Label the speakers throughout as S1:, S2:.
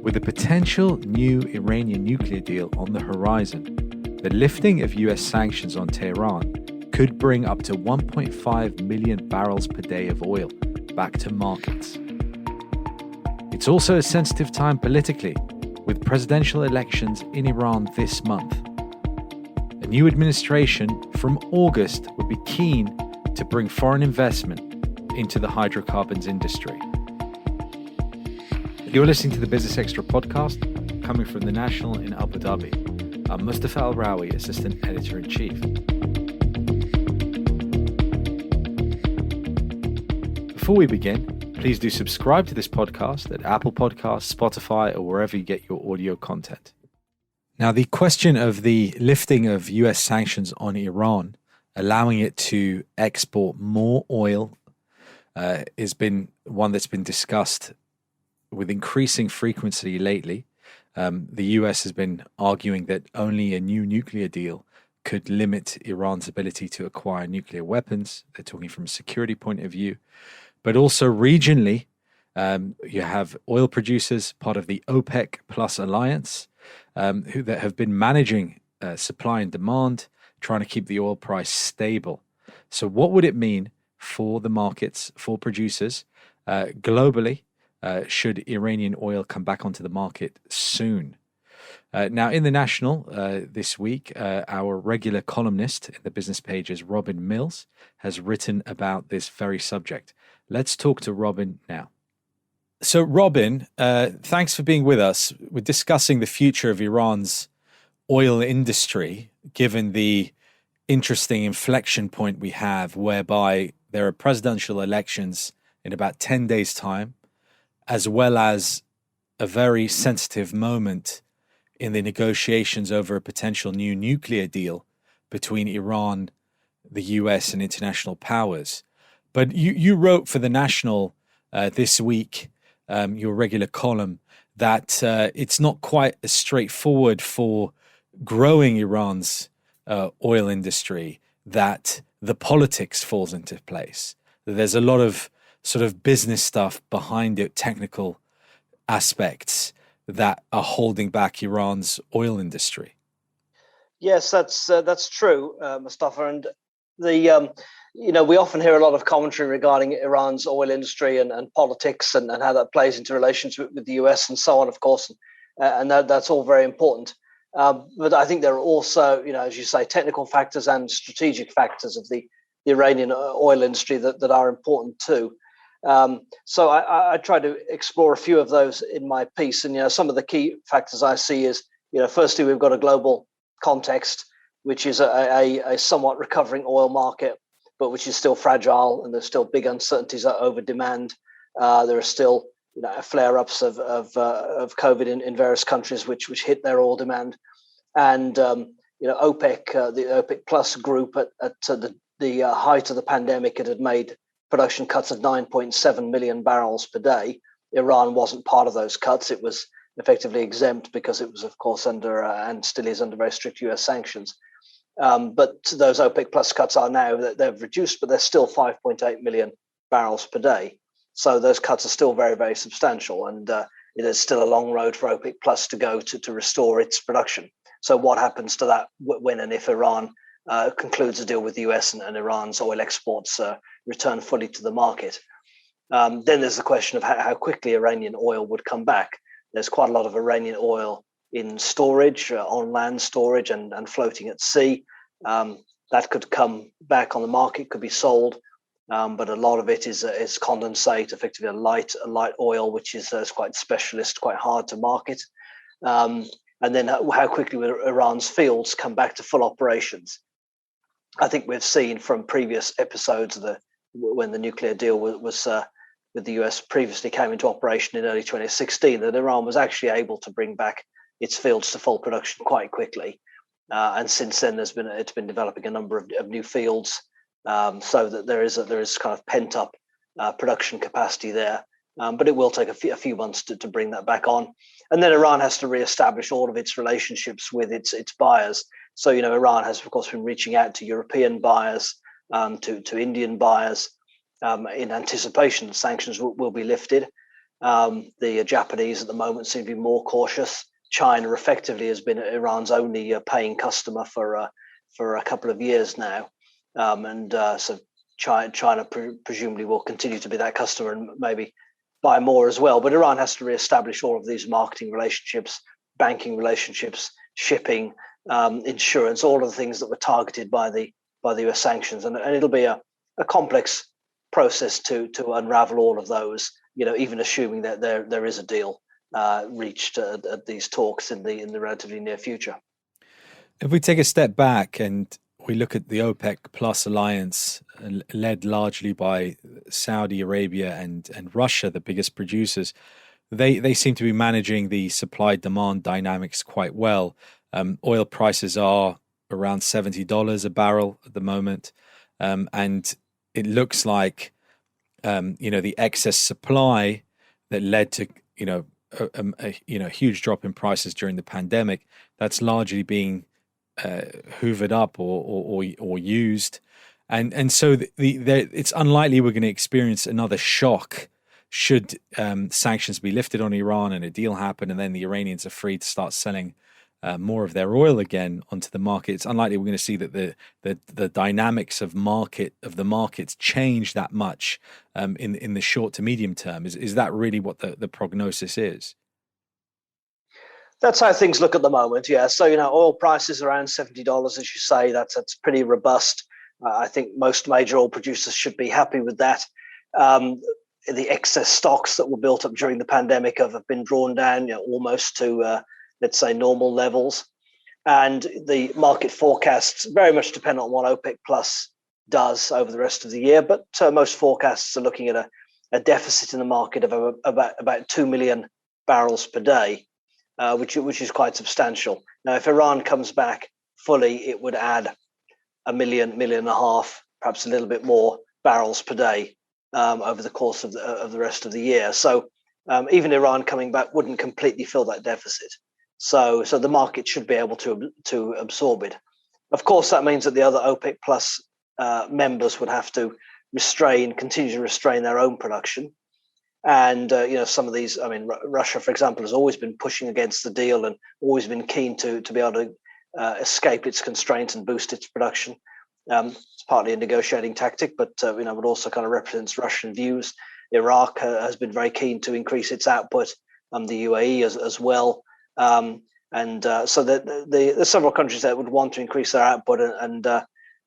S1: With a potential new Iranian nuclear deal on the horizon, the lifting of US sanctions on Tehran could bring up to 1.5 million barrels per day of oil back to markets. It's also a sensitive time politically, with presidential elections in Iran this month. A new administration from August would be keen to bring foreign investment into the hydrocarbons industry. You're listening to the Business Extra podcast, coming from the National in Abu Dhabi. I'm Mustafa Al-Rawi, Assistant Editor-in-Chief. Before we begin, please do subscribe to this podcast at Apple Podcasts, Spotify, or wherever you get your audio content. Now, the question of the lifting of US sanctions on Iran, allowing it to export more oil, has been one that's been discussed with increasing frequency lately. The US has been arguing that only a new nuclear deal could limit Iran's ability to acquire nuclear weapons. They're talking from a security point of view. But also regionally, you have oil producers, part of the OPEC Plus alliance, that have been managing supply and demand, trying to keep the oil price stable. So what would it mean for the markets, for producers globally, should Iranian oil come back onto the market soon? Now, in the National this week, our regular columnist in the business pages, Robin Mills, has written about this very subject. Let's talk to Robin now. So, Robin, thanks for being with us. We're discussing the future of Iran's oil industry, given the interesting inflection point we have, whereby there are presidential elections in about 10 days' time, as well as a very sensitive moment in the negotiations over a potential new nuclear deal between Iran, the US, and international powers. But you wrote for the National this week, your regular column, that it's not quite as straightforward for growing Iran's oil industry, that the politics falls into place. There's a lot of sort of business stuff behind it, technical aspects that are holding back Iran's oil industry.
S2: Yes, that's true, Mustafa. And we often hear a lot of commentary regarding Iran's oil industry and politics and how that plays into relations with the US and so on, of course, and that's all very important. But I think there are also, as you say, technical factors and strategic factors of the Iranian oil industry that are important too. So I try to explore a few of those in my piece, and some of the key factors I see is, firstly, we've got a global context, which is a somewhat recovering oil market, but which is still fragile, and there's still big uncertainties over demand. There are still flare-ups of COVID in various countries, which hit their oil demand, and OPEC, the OPEC Plus group at the height of the pandemic, it had made production cuts of 9.7 million barrels per day. Iran wasn't part of those cuts. It was effectively exempt because it was, of course, under and still is under very strict US sanctions. But those OPEC Plus cuts are now, they've reduced, but they're still 5.8 million barrels per day. So those cuts are still very, very substantial. And it is still a long road for OPEC Plus to go to restore its production. So what happens to that when and if Iran concludes a deal with the US and Iran's oil exports return fully to the market? Then there's the question of how quickly Iranian oil would come back. There's quite a lot of Iranian oil in storage, on land storage and floating at sea. That could come back on the market, could be sold, but a lot of it is condensate, effectively a light oil, which is quite specialist, quite hard to market. And then how quickly will Iran's fields come back to full operations? I think we've seen from previous episodes when the nuclear deal was with the US previously came into operation in early 2016, that Iran was actually able to bring back its fields to full production quite quickly. And since then, it's been developing a number of new fields, so that there is kind of pent up production capacity there. But it will take a few months to bring that back on. And then Iran has to reestablish all of its relationships with its buyers. So, Iran has, of course, been reaching out to European buyers, to Indian buyers, in anticipation that sanctions will be lifted. The Japanese at the moment seem to be more cautious. China effectively has been Iran's only paying customer for a couple of years now, so China presumably will continue to be that customer and maybe buy more as well. But Iran has to reestablish all of these marketing relationships, banking relationships, shipping, insurance, all of the things that were targeted by the US sanctions, and it'll be a complex process to unravel all of those. Even assuming that there is a deal reached at these talks in the relatively near future.
S1: If we take a step back and we look at the OPEC Plus alliance, led largely by Saudi Arabia and Russia, the biggest producers, they seem to be managing the supply-demand dynamics quite well. Oil prices are around $70 a barrel at the moment, and it looks like the excess supply that led to a huge drop in prices during the pandemic, that's largely being hoovered up or used, and so it's unlikely we're going to experience another shock should sanctions be lifted on Iran and a deal happen, and then the Iranians are free to start selling more of their oil again onto the market. It's unlikely we're going to see that the dynamics of the markets change that much in the short to medium term. Is that really what the prognosis is?
S2: That's how things look at the moment. Yeah. So, oil prices around $70, as you say, that's pretty robust. I think most major oil producers should be happy with that. The excess stocks that were built up during the pandemic have been drawn down, almost to, let's say, normal levels. And the market forecasts very much depend on what OPEC Plus does over the rest of the year. But most forecasts are looking at a deficit in the market of about 2 million barrels per day. Which is quite substantial. Now, if Iran comes back fully, it would add a million and a half, perhaps a little bit more barrels per day over the course of the rest of the year. So even Iran coming back wouldn't completely fill that deficit. So the market should be able to absorb it. Of course, that means that the other OPEC Plus members would have to continue to restrain their own production. And some of these, Russia, for example, has always been pushing against the deal and always been keen to be able to escape its constraints and boost its production. It's partly a negotiating tactic, but it also kind of represents Russian views. Iraq has been very keen to increase its output, the UAE as well, so there's several countries that would want to increase their output and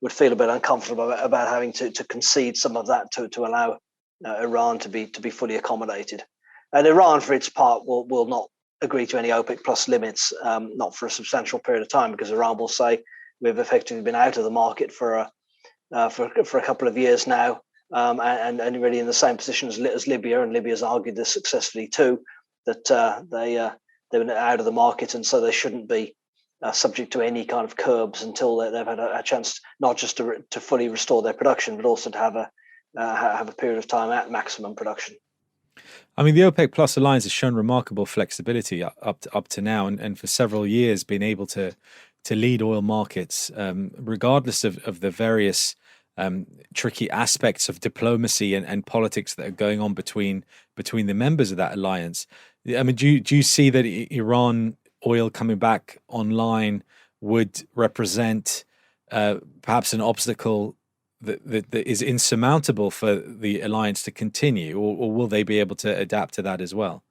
S2: would feel a bit uncomfortable about having to concede some of that to allow Iran to be fully accommodated. And Iran, for its part, will not agree to any OPEC Plus limits, not for a substantial period of time, because Iran will say we've effectively been out of the market for a couple of years now, and really in the same position as Libya, and Libya's argued this successfully too, that they've been out of the market, and so they shouldn't be subject to any kind of curbs until they've had a chance not just to fully restore their production, but also to have a period of time at maximum production.
S1: I mean, the OPEC Plus alliance has shown remarkable flexibility up to now, and for several years been able to lead oil markets, regardless of the various tricky aspects of diplomacy and politics that are going on between the members of that alliance. I mean, do you see that Iran oil coming back online would represent perhaps an obstacle that is insurmountable for the alliance to continue, or will they be able to adapt to that as well?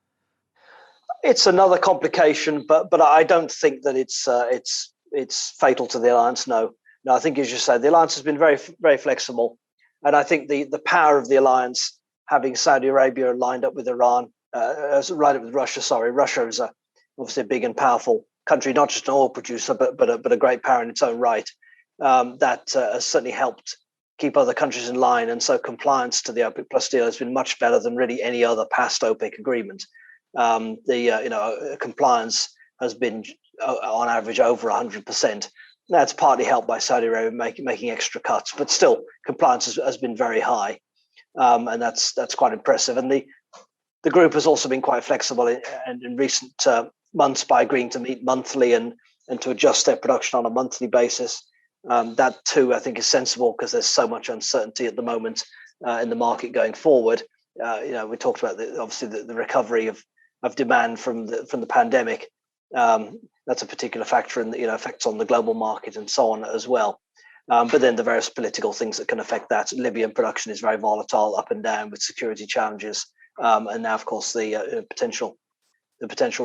S2: It's another complication, but I don't think that it's fatal to the alliance. No, I think, as you say, the alliance has been very, very flexible, and I think the power of the alliance, having Saudi Arabia lined up with Iran, lined up with Russia. Sorry, Russia is obviously a big and powerful country, not just an oil producer, but a great power in its own right. That has certainly helped keep other countries in line, and so compliance to the OPEC Plus deal has been much better than really any other past OPEC agreement. Compliance has been on average over 100%. That's partly helped by Saudi Arabia making extra cuts, but still compliance has been very high, and that's quite impressive. And the group has also been quite flexible in recent months by agreeing to meet monthly and to adjust their production on a monthly basis. That too, I think, is sensible because there's so much uncertainty at the moment in the market going forward. We talked about obviously the recovery of demand from the pandemic. That's a particular factor in effects on the global market and so on as well. But then the various political things that can affect that. Libyan production is very volatile, up and down with security challenges, and now, of course, the potential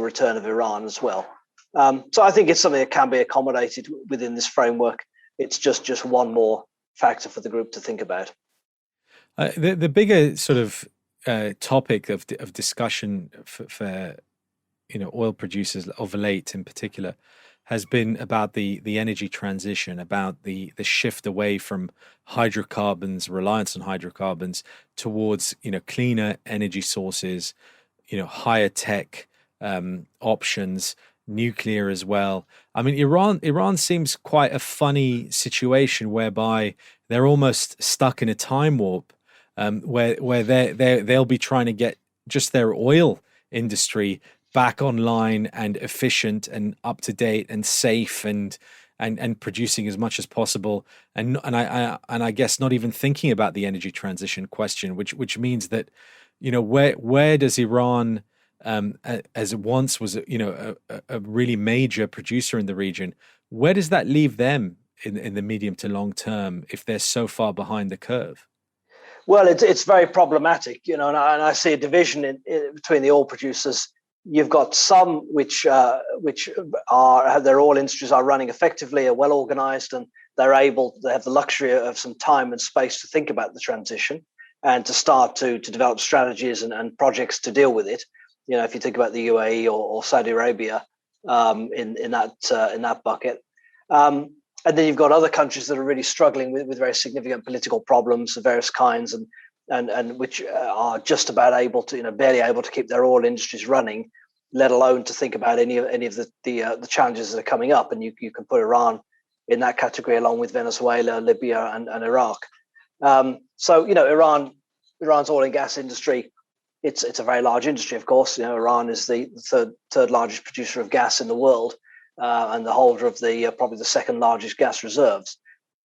S2: return of Iran as well. So I think it's something that can be accommodated within this framework. It's just one more factor for the group to think about.
S1: The bigger sort of topic of discussion for oil producers of late in particular has been about the energy transition, about the shift away from hydrocarbons, reliance on hydrocarbons, towards cleaner energy sources, higher tech options, nuclear as well. I mean, Iran seems quite a funny situation whereby they're almost stuck in a time warp, where they'll be trying to get just their oil industry back online and efficient and up to date and safe and producing as much as possible, and I guess not even thinking about the energy transition question, which means that where does Iran, as it once was a really major producer in the region, where does that leave them in the medium to long term if they're so far behind the curve?
S2: Well, it's very problematic, and I see a division between the oil producers. You've got some which have their oil industries are running effectively, are well organized, and they have the luxury of some time and space to think about the transition and to start to develop strategies and projects to deal with it. If you think about the UAE or Saudi Arabia in that bucket. And then you've got other countries that are really struggling with very significant political problems of various kinds, and which are just about barely able to keep their oil industries running, let alone to think about any of the challenges that are coming up. And you can put Iran in that category along with Venezuela, Libya, and Iraq. So Iran's oil and gas industry, it's a very large industry, of course. Iran is the third largest producer of gas in the world. And the holder of probably the second largest gas reserves,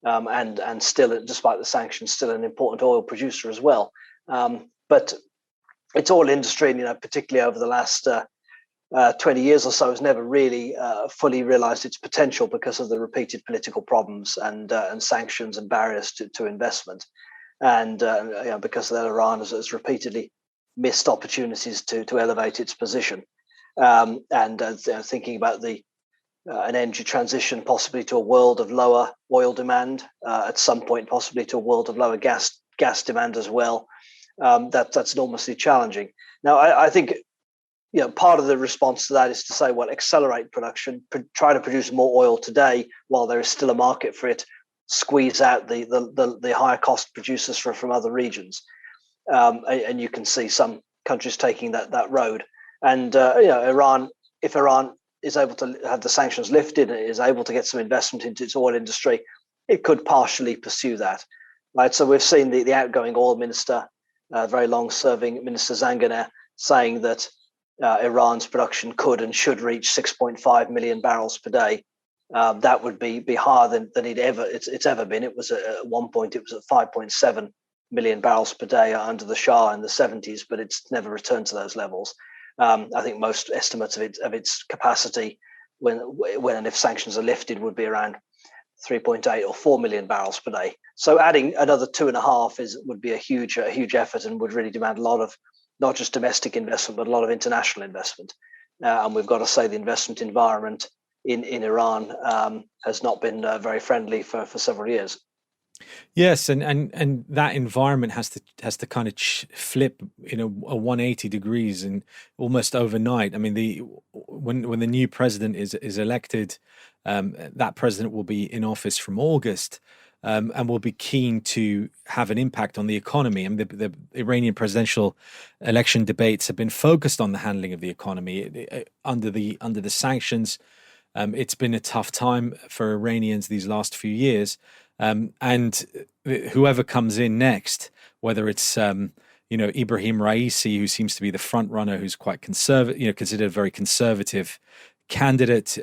S2: and still, despite the sanctions, still an important oil producer as well. But its oil industry, particularly over the last 20 years or so, has never really fully realized its potential because of the repeated political problems and sanctions and barriers to investment, and because of that, Iran has repeatedly missed opportunities to elevate its position. Thinking about an energy transition, possibly to a world of lower oil demand, at some point, possibly to a world of lower gas demand as well. That's enormously challenging. Now, I think part of the response to that is to say, well, accelerate production, try to produce more oil today while there is still a market for it, squeeze out the higher cost producers from other regions, and you can see some countries taking that road. And Iran, if Iran is able to have the sanctions lifted and is able to get some investment into its oil industry, it could partially pursue that. Right. So we've seen the outgoing oil minister, very long-serving Minister Zanganeh, saying that Iran's production could and should reach 6.5 million barrels per day. That would be higher than it's ever been. It was at one point, it was at 5.7 million barrels per day under the Shah in the 70s, but it's never returned to those levels. I think most estimates of its capacity when and if sanctions are lifted would be around 3.8 or 4 million barrels per day. So adding another 2.5 would be a huge effort and would really demand a lot of not just domestic investment but a lot of international investment. And we've got to say the investment environment in Iran has not been very friendly for several years.
S1: Yes, and that environment has to kind of flip, a 180 degrees and almost overnight. I mean, when the new president is elected, that president will be in office from August, and will be keen to have an impact on the economy. I mean, the Iranian presidential election debates have been focused on the handling of the economy under the sanctions. It's been a tough time for Iranians these last few years. And whoever comes in next, whether it's Ibrahim Raisi, who seems to be the front runner, who's quite conservative, considered a very conservative candidate,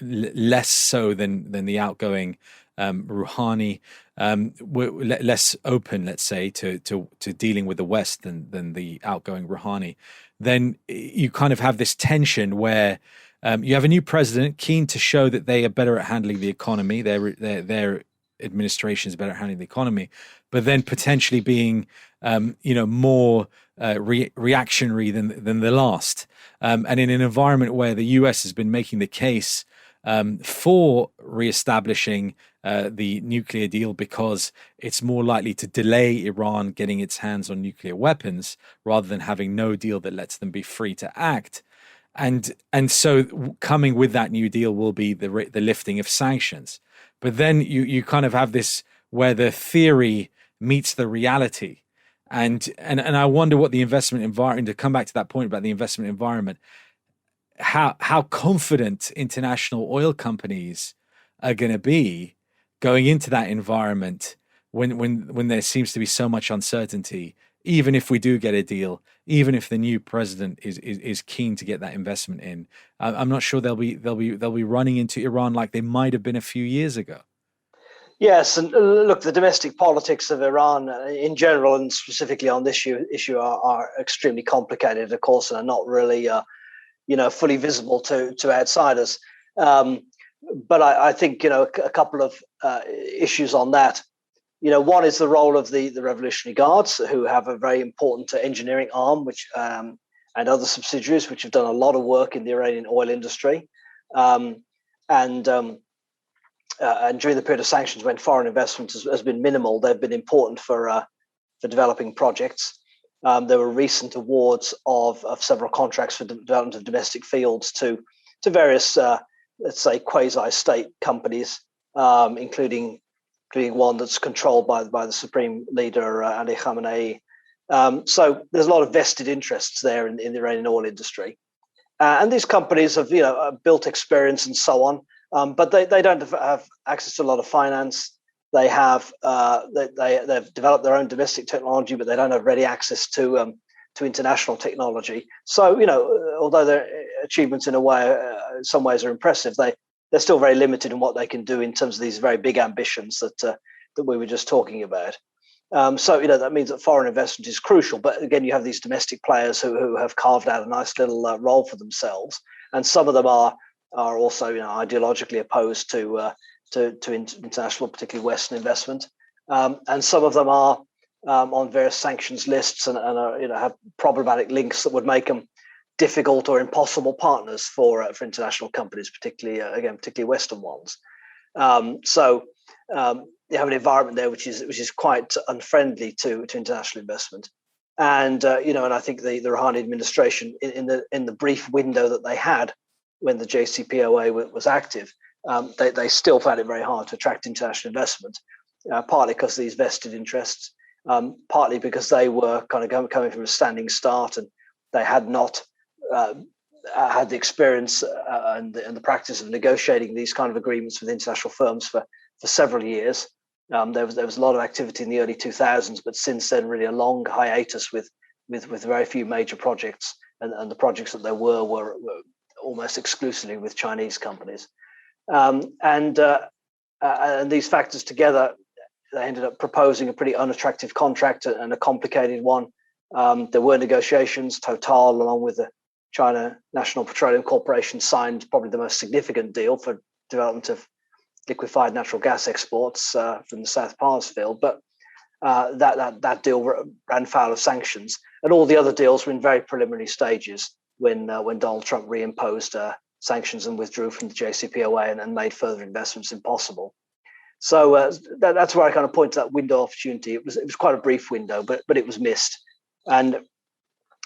S1: less so than the outgoing Rouhani, were less open, let's say, to dealing with the West than the outgoing Rouhani, then you kind of have this tension where you have a new president keen to show that they are better at handling the economy. Their administration is better at handling the economy, but then potentially being more reactionary than the last. And in an environment where the US has been making the case for reestablishing the nuclear deal because it's more likely to delay Iran getting its hands on nuclear weapons rather than having no deal that lets them be free to act. And so coming with that new deal will be the lifting of sanctions. But then you kind of have this where the theory meets the reality. And I wonder what the investment environment, to come back to that point about the investment environment, how confident international oil companies are going to be going into that environment when there seems to be so much uncertainty, even if we do get a deal, even if the new president is keen to get that investment in. I'm not sure they'll be running into Iran like they might have been a few years ago.
S2: Yes, and look, the domestic politics of Iran in general, and specifically on this issue, are extremely complicated, of course, and are not really fully visible to outsiders. But I think a couple of issues on that. One is the role of the Revolutionary Guards, who have a very important engineering arm, which and other subsidiaries, which have done a lot of work in the Iranian oil industry, and during the period of sanctions, when foreign investment has been minimal, they've been important for developing projects. There were recent awards of several contracts for development of domestic fields to various, let's say, quasi-state companies, including one that's controlled by the supreme leader, Ali Khamenei. So there's a lot of vested interests there in the Iranian oil industry. And these companies have built experience and so on, but they don't have access to a lot of finance. They have they've developed their own domestic technology, but they don't have ready access to international technology. So although their achievements in some ways are impressive, they're still very limited in what they can do in terms of these very big ambitions that we were just talking about. So that means that foreign investment is crucial. But again, you have these domestic players who have carved out a nice little role for themselves, and some of them are also ideologically opposed to international, particularly Western investment, and some of them are on various sanctions lists and have problematic links that would make them difficult or impossible partners for international companies, particularly Western ones. So you have an environment there which is quite unfriendly to international investment, and and I think the Rouhani administration in the brief window that they had when the JCPOA was active, they still found it very hard to attract international investment, partly because of these vested interests, partly because they were kind of coming from a standing start and they had not had the experience and the practice of negotiating these kind of agreements with international firms for several years. There was a lot of activity in the early 2000s, but since then, really a long hiatus with very few major projects, and the projects that there were almost exclusively with Chinese companies. And these factors together, they ended up proposing a pretty unattractive contract and a complicated one. There were negotiations. Total, along with the China National Petroleum Corporation, signed probably the most significant deal for development of liquefied natural gas exports from the South Pars field. But that deal ran foul of sanctions, and all the other deals were in very preliminary stages when Donald Trump reimposed sanctions and withdrew from the JCPOA and made further investments impossible. So that's where I kind of point to that window opportunity. It was quite a brief window, but it was missed. And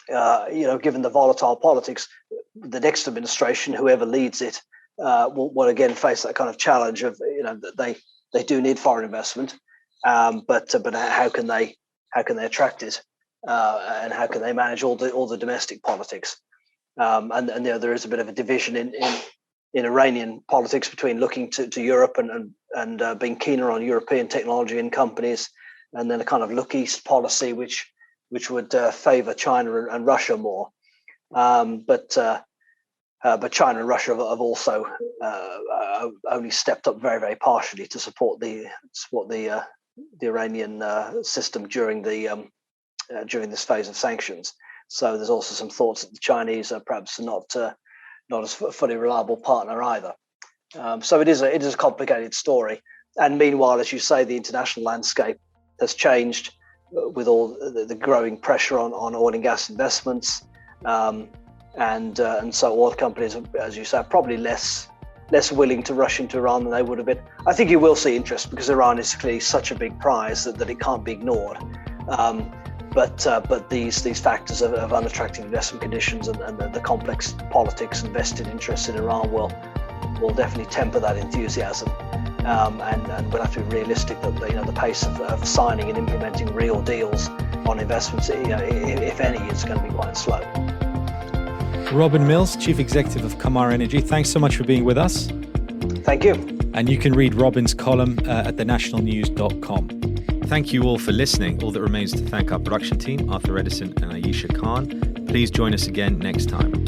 S2: given the volatile politics, the next administration, whoever leads it, will again face that kind of challenge of that they do need foreign investment, but how can they attract it, and how can they manage all the domestic politics? And there is a bit of a division in Iranian politics between looking to Europe and being keener on European technology and companies, and then a kind of look east policy which would favor China and Russia more. But But China and Russia have also only stepped up very, very partially to support the Iranian system during this phase of sanctions. So there's also some thoughts that the Chinese are perhaps not as fully reliable partner either. So it is a complicated story. And meanwhile, as you say, the international landscape has changed with all the growing pressure on oil and gas investments. And so oil companies, as you say, are probably less willing to rush into Iran than they would have been. I think you will see interest because Iran is clearly such a big prize that it can't be ignored. But these factors of unattractive investment conditions and the complex politics and vested interests in Iran will definitely temper that enthusiasm. And we'll have to be realistic that the pace of signing and implementing real deals on investments, if any, is going to be quite slow.
S1: Robin Mills, Chief Executive of Kamar Energy, thanks so much for being with us.
S2: Thank you.
S1: And you can read Robin's column at thenationalnews.com. Thank you all for listening. All that remains to thank our production team, Arthur Edison and Ayesha Khan. Please join us again next time.